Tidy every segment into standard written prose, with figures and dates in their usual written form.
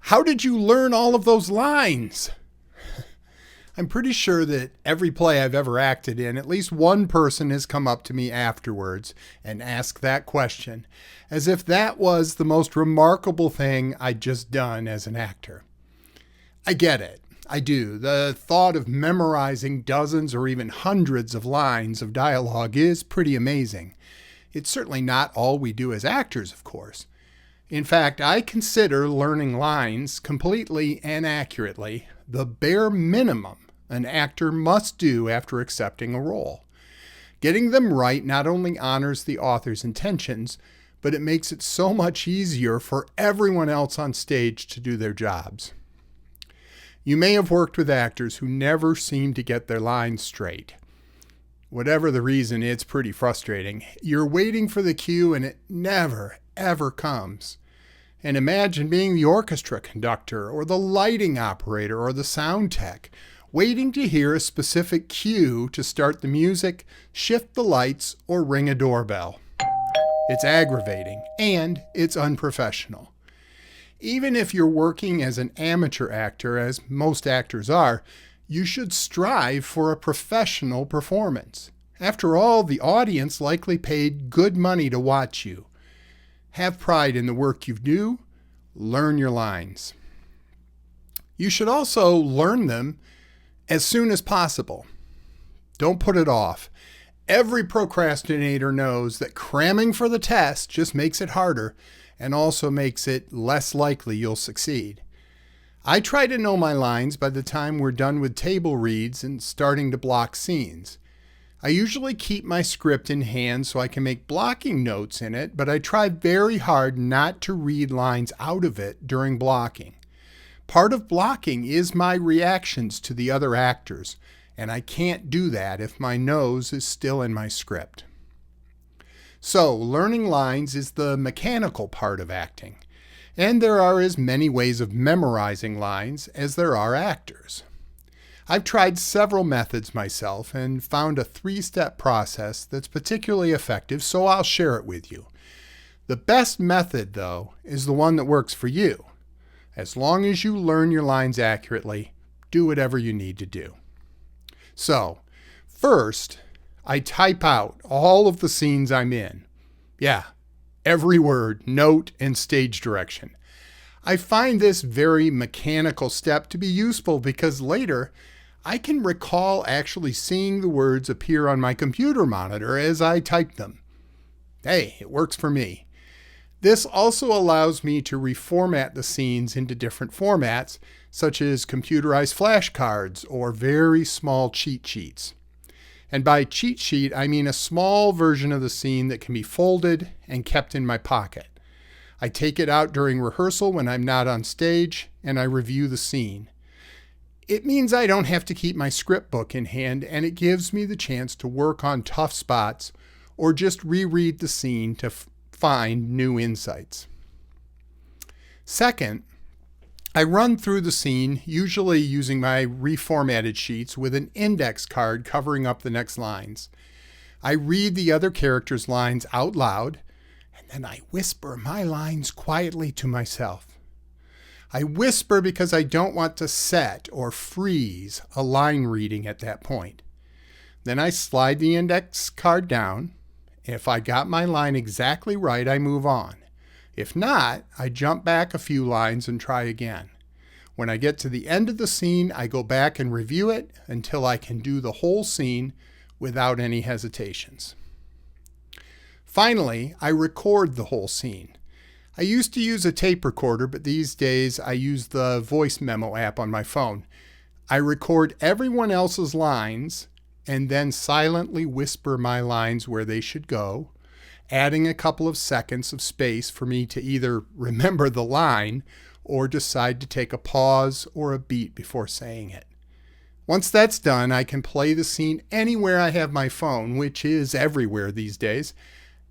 How did you learn all of those lines? I'm pretty sure that every play I've ever acted in, at least one person has come up to me afterwards and asked that question, as if that was the most remarkable thing I'd just done as an actor. I get it. I do. The thought of memorizing dozens or even hundreds of lines of dialogue is pretty amazing. It's certainly not all we do as actors, of course. In fact, I consider learning lines completely and accurately the bare minimum an actor must do after accepting a role. Getting them right not only honors the author's intentions, but it makes it so much easier for everyone else on stage to do their jobs. You may have worked with actors who never seem to get their lines straight. Whatever the reason, it's pretty frustrating. You're waiting for the cue and it never, ever comes. And imagine being the orchestra conductor or the lighting operator or the sound tech, waiting to hear a specific cue to start the music, shift the lights, or ring a doorbell. It's aggravating and it's unprofessional. Even if you're working as an amateur actor, as most actors are, you should strive for a professional performance. After all, the audience likely paid good money to watch you. Have pride in the work you do. Learn your lines. You should also learn them as soon as possible. Don't put it off. Every procrastinator knows that cramming for the test just makes it harder and also makes it less likely you'll succeed. I try to know my lines by the time we're done with table reads and starting to block scenes. I usually keep my script in hand so I can make blocking notes in it, but I try very hard not to read lines out of it during blocking. Part of blocking is my reactions to the other actors, and I can't do that if my nose is still in my script. So, learning lines is the mechanical part of acting, and there are as many ways of memorizing lines as there are actors. I've tried several methods myself and found a 3-step process that's particularly effective, so I'll share it with you. The best method, though, is the one that works for you. As long as you learn your lines accurately, do whatever you need to do. So, first, I type out all of the scenes I'm in. Yeah, every word, note, and stage direction. I find this very mechanical step to be useful because later I can recall actually seeing the words appear on my computer monitor as I type them. Hey, it works for me. This also allows me to reformat the scenes into different formats, such as computerized flashcards or very small cheat sheets. And by cheat sheet, I mean a small version of the scene that can be folded and kept in my pocket. I take it out during rehearsal when I'm not on stage, and I review the scene. It means I don't have to keep my script book in hand, and it gives me the chance to work on tough spots or just reread the scene to find new insights. Second, I run through the scene, usually using my reformatted sheets with an index card covering up the next lines. I read the other characters' lines out loud, and then I whisper my lines quietly to myself. I whisper because I don't want to set or freeze a line reading at that point. Then I slide the index card down. If I got my line exactly right, I move on. If not, I jump back a few lines and try again. When I get to the end of the scene, I go back and review it until I can do the whole scene without any hesitations. Finally, I record the whole scene. I used to use a tape recorder, but these days I use the voice memo app on my phone. I record everyone else's lines and then silently whisper my lines where they should go, adding a couple of seconds of space for me to either remember the line or decide to take a pause or a beat before saying it. Once that's done, I can play the scene anywhere I have my phone, which is everywhere these days,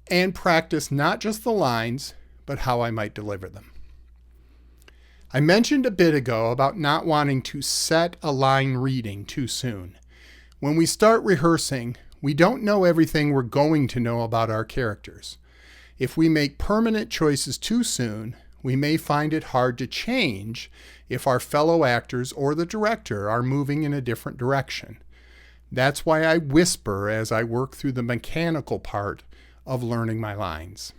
and practice not just the lines, but how I might deliver them. I mentioned a bit ago about not wanting to set a line reading too soon. When we start rehearsing, we don't know everything we're going to know about our characters. If we make permanent choices too soon, we may find it hard to change if our fellow actors or the director are moving in a different direction. That's why I whisper as I work through the mechanical part of learning my lines.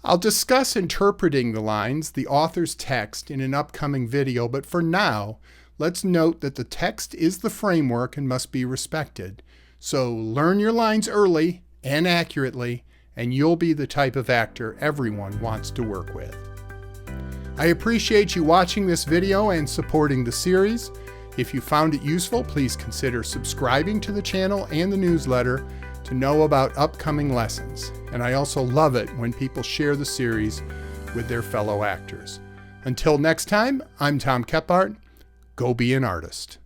I'll discuss interpreting the lines, the author's text, in an upcoming video, but for now, let's note that the text is the framework and must be respected. So learn your lines early and accurately, and you'll be the type of actor everyone wants to work with. I appreciate you watching this video and supporting the series. If you found it useful, please consider subscribing to the channel and the newsletter to know about upcoming lessons. And I also love it when people share the series with their fellow actors. Until next time, I'm Tom Kephart. Go be an artist.